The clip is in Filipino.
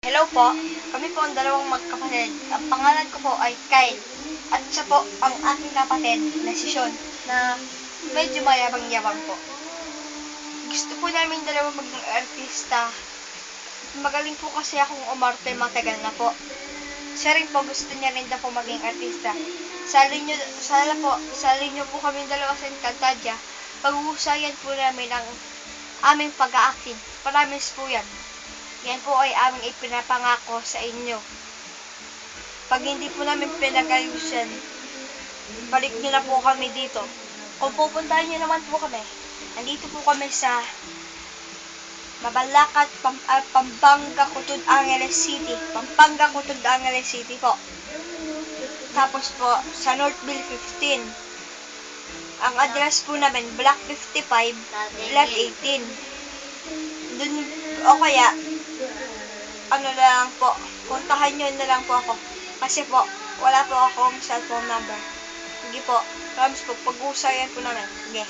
Hello po, kami po ang dalawang magkapatid. Ang pangalan ko po ay Kyle. At siya po ang aking kapatid na si Sean na medyo mayabang-yabang po. Gusto po namin dalawang maging artista. Magaling po kasi akong umarte matagal na po. Siya rin po gusto niya rin daw po maging artista. Sali niyo po kami dalawa sa Encantadia. Pag-uusayan po namin ang aming pag-aacting. Promise po yan. Yan po ay aming ipinapangako sa inyo. Pag hindi po namin pinag-ayusan, balik nyo na po kami dito. Kung pupuntahan nyo naman po kami, nandito po kami sa Mabalacat, Pampanga, Cotod, Angeles City. Pampanga, Cotod, Angeles City po. Tapos po, sa Northville 15. Ang address po namin, Block 55, Lot 18. Dun, o kaya, ano na lang po, puntahan nyo na lang po ako. Kasi po, wala po akong cellphone number. Sige po, promise po, pag-uusayan po namin. Sige.